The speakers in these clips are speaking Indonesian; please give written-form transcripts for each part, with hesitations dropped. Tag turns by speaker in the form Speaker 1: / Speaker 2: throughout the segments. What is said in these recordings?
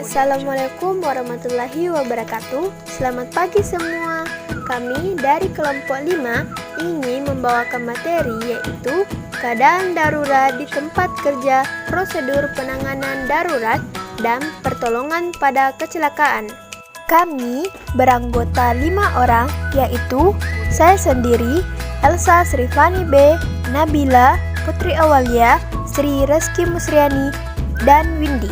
Speaker 1: Assalamualaikum warahmatullahi wabarakatuh. Selamat pagi semua. Kami dari kelompok 5 ingin membawakan materi yaitu keadaan darurat di tempat kerja, prosedur penanganan darurat, dan pertolongan pada kecelakaan. Kami beranggota 5 orang yaitu saya sendiri, Elsa Srifani B, Nabila, Putri Awalia, Sri Reski Musriani, dan Windy.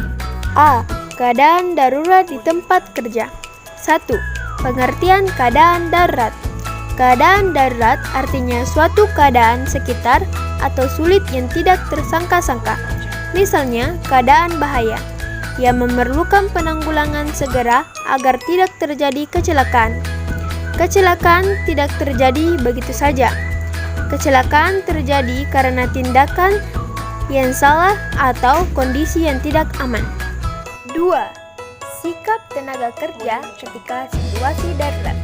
Speaker 1: A. Keadaan darurat di tempat kerja. 1. Pengertian keadaan darurat. Keadaan darurat artinya suatu keadaan sekitar atau sulit yang tidak tersangka-sangka. Misalnya, keadaan bahaya yang memerlukan penanggulangan segera agar tidak terjadi kecelakaan. Kecelakaan tidak terjadi begitu saja. Kecelakaan terjadi karena tindakan yang salah atau kondisi yang tidak aman. 2. Sikap tenaga kerja ketika situasi darurat.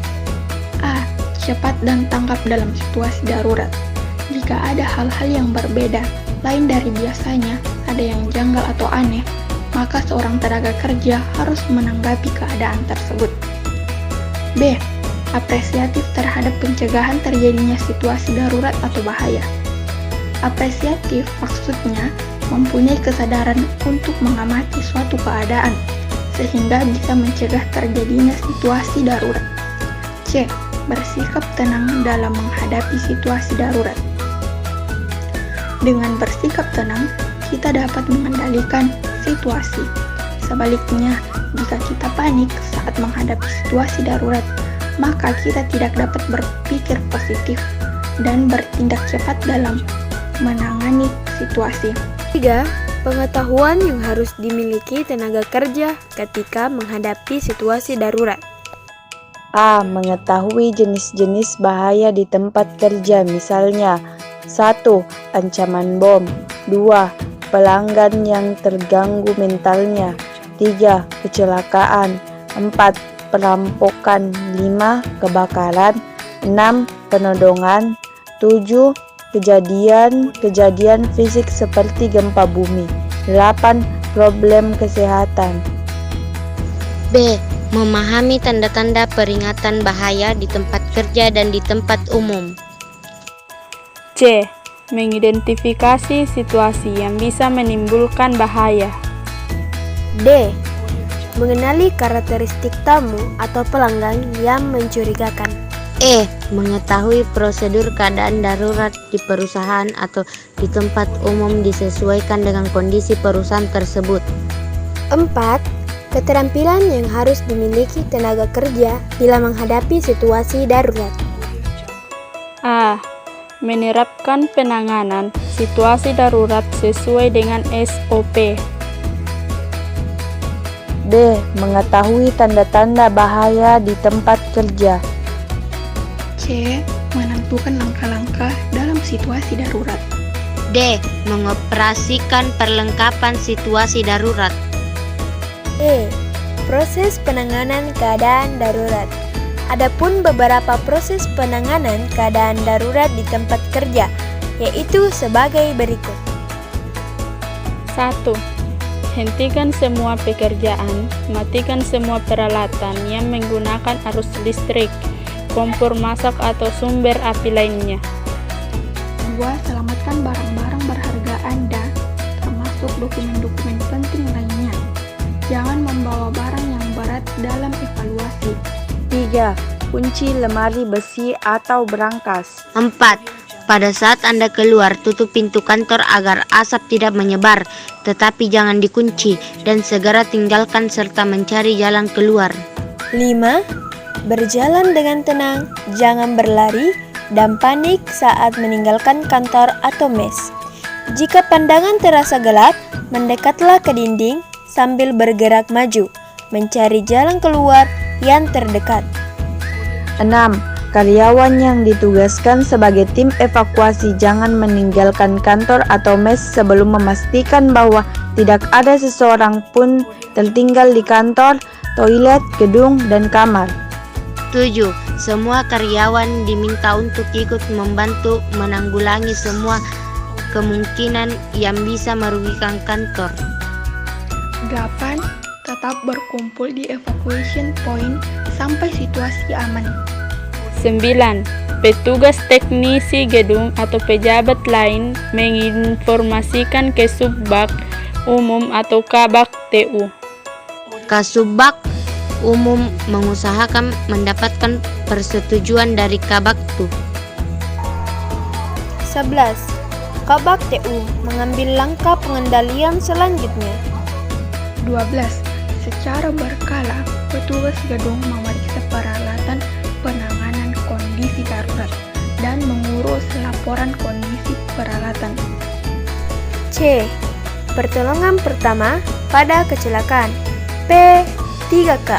Speaker 2: A. Cepat dan tanggap dalam situasi darurat. Jika ada hal-hal yang berbeda, lain dari biasanya, ada yang janggal atau aneh, maka seorang tenaga kerja harus menanggapi keadaan tersebut. B. Apresiatif terhadap pencegahan terjadinya situasi darurat atau bahaya. Apresiatif maksudnya mempunyai kesadaran untuk mengamati suatu keadaan, sehingga bisa mencegah terjadinya situasi darurat. C. Bersikap tenang dalam menghadapi situasi darurat. Dengan bersikap tenang, kita dapat mengendalikan situasi. Sebaliknya, jika kita panik saat menghadapi situasi darurat, maka kita tidak dapat berpikir positif dan bertindak cepat dalam menangani situasi.
Speaker 1: 3. Pengetahuan yang harus dimiliki tenaga kerja ketika menghadapi situasi darurat.
Speaker 3: A. Mengetahui jenis-jenis bahaya di tempat kerja, misalnya 1. Ancaman bom. 2. Pelanggan yang terganggu mentalnya. 3. Kecelakaan. 4. Perampokan. 5. Kebakaran. 6. Penodongan. 7. Kejadian fisik seperti gempa bumi. 8. Problem kesehatan.
Speaker 4: B. Memahami tanda-tanda peringatan bahaya di tempat kerja dan di tempat umum.
Speaker 5: C. Mengidentifikasi situasi yang bisa menimbulkan bahaya.
Speaker 1: D. Mengenali karakteristik tamu atau pelanggan yang mencurigakan.
Speaker 4: E. Mengetahui prosedur keadaan darurat di perusahaan atau di tempat umum disesuaikan dengan kondisi perusahaan tersebut.
Speaker 1: 4. Keterampilan yang harus dimiliki tenaga kerja bila menghadapi situasi darurat.
Speaker 5: A. Menerapkan penanganan situasi darurat sesuai dengan SOP.
Speaker 3: D. Mengetahui tanda-tanda bahaya di tempat kerja.
Speaker 2: C. Menentukan langkah-langkah dalam situasi darurat.
Speaker 4: D. Mengoperasikan perlengkapan situasi darurat.
Speaker 1: E. Proses penanganan keadaan darurat. Adapun beberapa proses penanganan keadaan darurat di tempat kerja, yaitu sebagai berikut.
Speaker 5: 1. Hentikan semua pekerjaan, matikan semua peralatan yang menggunakan arus listrik, kompor masak atau sumber api lainnya.
Speaker 2: 2. Selamatkan barang-barang berharga Anda, termasuk dokumen-dokumen penting lainnya. Jangan membawa barang yang berat dalam evaluasi.
Speaker 3: 3. Kunci lemari besi atau berangkas.
Speaker 4: 4. Pada saat Anda keluar, tutup pintu kantor agar asap tidak menyebar, tetapi jangan dikunci dan segera tinggalkan serta mencari jalan keluar.
Speaker 1: 5. Berjalan dengan tenang, jangan berlari dan panik saat meninggalkan kantor atau mes. Jika pandangan terasa gelap, mendekatlah ke dinding sambil bergerak maju, mencari jalan keluar yang terdekat.
Speaker 3: 6. Karyawan yang ditugaskan sebagai tim evakuasi jangan meninggalkan kantor atau mes sebelum memastikan bahwa tidak ada seseorang pun tertinggal di kantor, toilet, gedung, dan kamar.
Speaker 4: 7. Semua karyawan diminta untuk ikut membantu menanggulangi semua kemungkinan yang bisa merugikan kantor.
Speaker 2: 8. tetap berkumpul di evacuation point sampai situasi aman.
Speaker 5: 9. Petugas teknisi gedung atau pejabat lain menginformasikan ke Subbak Umum atau Kabak TU.
Speaker 4: Kasubag Umum mengusahakan mendapatkan persetujuan dari Kabak TU.
Speaker 1: 11. Kabak TU mengambil langkah pengendalian selanjutnya.
Speaker 2: 12. Secara berkala, petugas gedung memeriksa peralatan penanganan kondisi darurat dan mengurus laporan kondisi peralatan.
Speaker 1: C. Pertolongan pertama pada kecelakaan. P3K.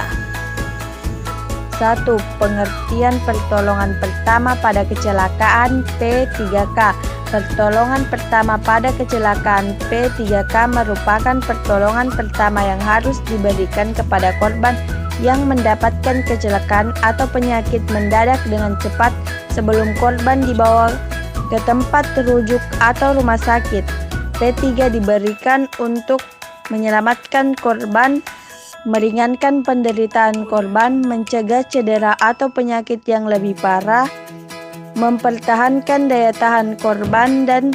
Speaker 3: 1. Pengertian pertolongan pertama pada kecelakaan P3K. Pertolongan pertama pada kecelakaan P3K merupakan pertolongan pertama yang harus diberikan kepada korban yang mendapatkan kecelakaan atau penyakit mendadak dengan cepat sebelum korban dibawa ke tempat rujuk atau rumah sakit. P3 diberikan untuk menyelamatkan korban, meringankan penderitaan korban, mencegah cedera atau penyakit yang lebih parah, mempertahankan daya tahan korban, dan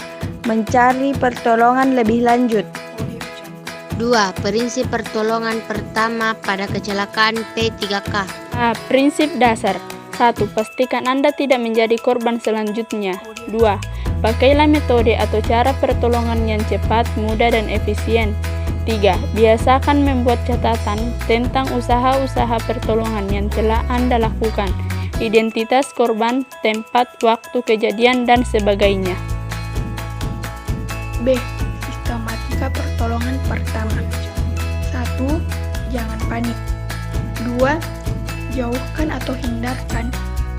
Speaker 3: mencari pertolongan lebih lanjut.
Speaker 4: 2. Prinsip pertolongan pertama pada kecelakaan P3K.
Speaker 5: Prinsip dasar. 1. Pastikan Anda tidak menjadi korban selanjutnya. 2. Pakailah metode atau cara pertolongan yang cepat, mudah, dan efisien. 3. Biasakan membuat catatan tentang usaha-usaha pertolongan yang telah Anda lakukan, identitas korban, tempat, waktu kejadian, dan sebagainya.
Speaker 2: B. Sistematika pertolongan pertama. 1. Jangan panik. 2. Jauhkan atau hindarkan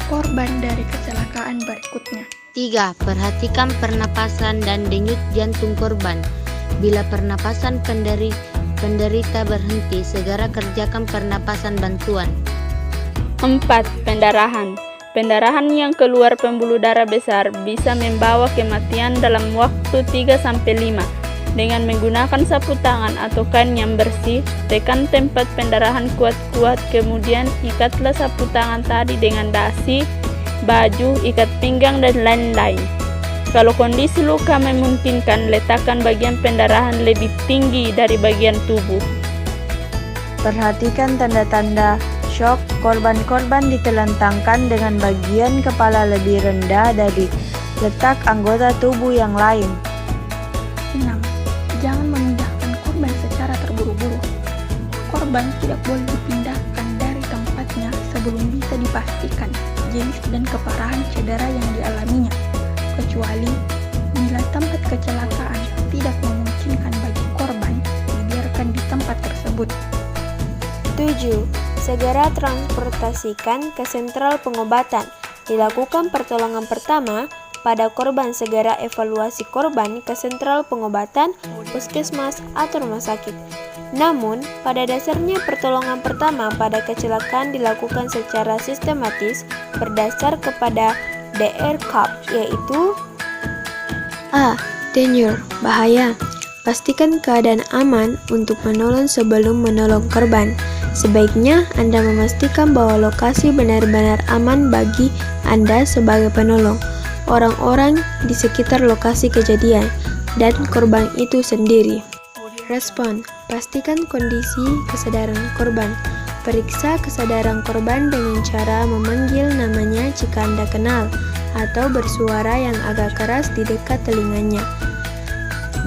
Speaker 2: korban dari kecelakaan berikutnya.
Speaker 4: 3. Perhatikan pernapasan dan denyut jantung korban. Bila pernapasan penderita berhenti, segera kerjakan pernapasan bantuan.
Speaker 5: 4. Pendarahan. Pendarahan yang keluar pembuluh darah besar bisa membawa kematian dalam waktu 3-5. Dengan menggunakan sapu tangan atau kain yang bersih, tekan tempat pendarahan kuat-kuat, kemudian ikatlah sapu tangan tadi dengan dasi, baju, ikat pinggang, dan lain-lain. Kalau kondisi luka memungkinkan, letakkan bagian pendarahan lebih tinggi dari bagian tubuh.
Speaker 3: Perhatikan tanda-tanda shock. Korban-korban ditelentangkan dengan bagian kepala lebih rendah dari letak anggota tubuh yang lain.
Speaker 2: 6. Jangan memindahkan korban secara terburu-buru. Korban tidak boleh dipindahkan dari tempatnya sebelum bisa dipastikan jenis dan keparahan cedera yang dialaminya, kecuali bila tempat kecelakaan tidak memungkinkan bagi korban dibiarkan di tempat tersebut.
Speaker 1: 7. Segera transportasikan ke sentral pengobatan. Dilakukan pertolongan pertama pada korban, segera evaluasi korban ke sentral pengobatan, puskesmas, atau rumah sakit. Namun, pada dasarnya pertolongan pertama pada kecelakaan dilakukan secara sistematis berdasar kepada DRCAP, yaitu
Speaker 6: A. Danger, bahaya. Pastikan keadaan aman untuk menolong sebelum menolong korban. Sebaiknya Anda memastikan bahwa lokasi benar-benar aman bagi Anda sebagai penolong, orang-orang di sekitar lokasi kejadian, dan korban itu sendiri. Respon, pastikan kondisi kesadaran korban. Periksa kesadaran korban dengan cara memanggil namanya jika Anda kenal, atau bersuara yang agak keras di dekat telinganya.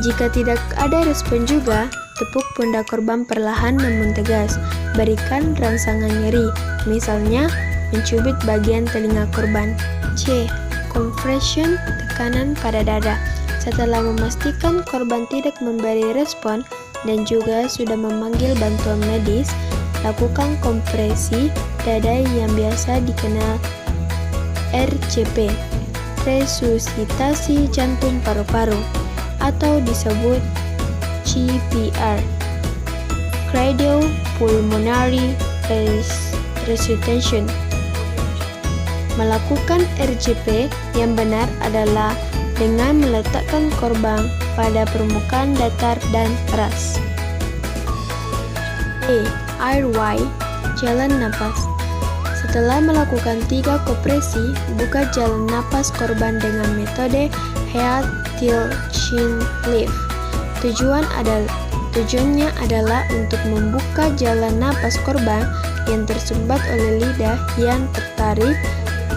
Speaker 6: Jika tidak ada respon juga, tepuk pundak korban perlahan namun tegas. Berikan rangsangan nyeri, misalnya mencubit bagian telinga korban. C. Compression, tekanan pada dada. Setelah memastikan korban tidak memberi respon dan juga sudah memanggil bantuan medis, lakukan kompresi dada yang biasa dikenal RCP, resusitasi jantung paru-paru, atau disebut CPR, cardiopulmonary resuscitation. Melakukan RCP yang benar adalah dengan meletakkan korban pada permukaan datar dan keras. D. Airway, jalan napas. Setelah melakukan 3 kompresi, buka jalan napas korban dengan metode head till chin lift. Tujuannya adalah untuk membuka jalan napas korban yang tersumbat oleh lidah yang tertarik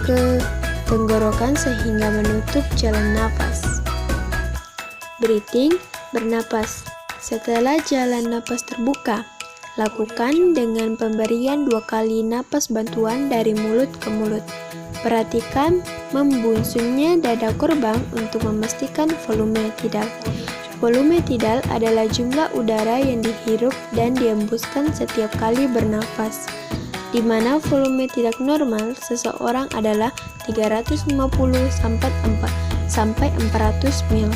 Speaker 6: ke tenggorokan sehingga menutup jalan napas. Breathing, bernapas. Setelah jalan napas terbuka, lakukan dengan pemberian 2 kali napas bantuan dari mulut ke mulut. Perhatikan membungsunya dada korban untuk memastikan volume tidal. Volume tidal adalah jumlah udara yang dihirup dan dihembuskan setiap kali bernafas, di mana volume tidak normal seseorang adalah 350 sampai 400 ml.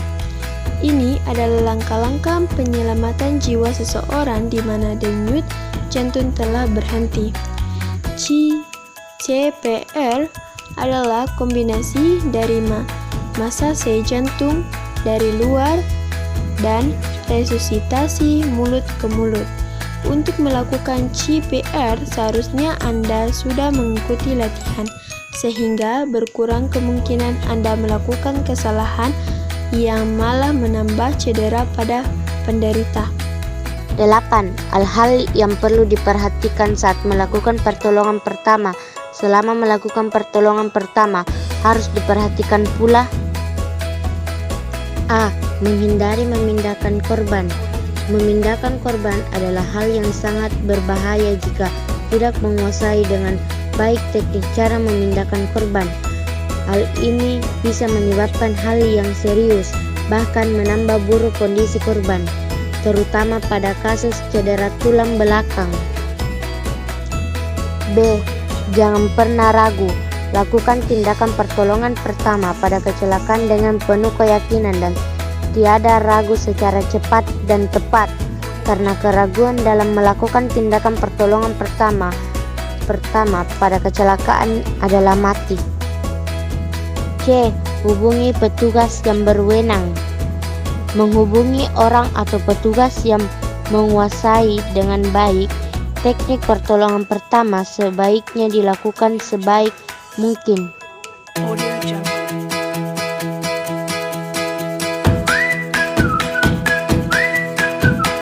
Speaker 6: Ini adalah langkah-langkah penyelamatan jiwa seseorang di mana denyut jantung telah berhenti. CPR adalah kombinasi dari masase jantung dari luar dan resusitasi mulut ke mulut. Untuk melakukan CPR, seharusnya Anda sudah mengikuti latihan, sehingga berkurang kemungkinan Anda melakukan kesalahan yang malah menambah cedera pada penderita.
Speaker 4: 8. Hal-hal yang perlu diperhatikan saat melakukan pertolongan pertama. Selama melakukan pertolongan pertama, harus diperhatikan pula: A. Menghindari memindahkan korban. Memindahkan korban adalah hal yang sangat berbahaya jika tidak menguasai dengan baik teknik cara memindahkan korban. Hal ini bisa menyebabkan hal yang serius, bahkan menambah buruk kondisi korban, terutama pada kasus cedera tulang belakang. B. Jangan pernah ragu. Lakukan tindakan pertolongan pertama pada kecelakaan dengan penuh keyakinan dan tiada ragu secara cepat dan tepat, karena keraguan dalam melakukan tindakan pertolongan pertama pada kecelakaan adalah mati. C. Hubungi petugas yang berwenang. Menghubungi orang atau petugas yang menguasai dengan baik teknik pertolongan pertama sebaiknya dilakukan sebaik mungkin.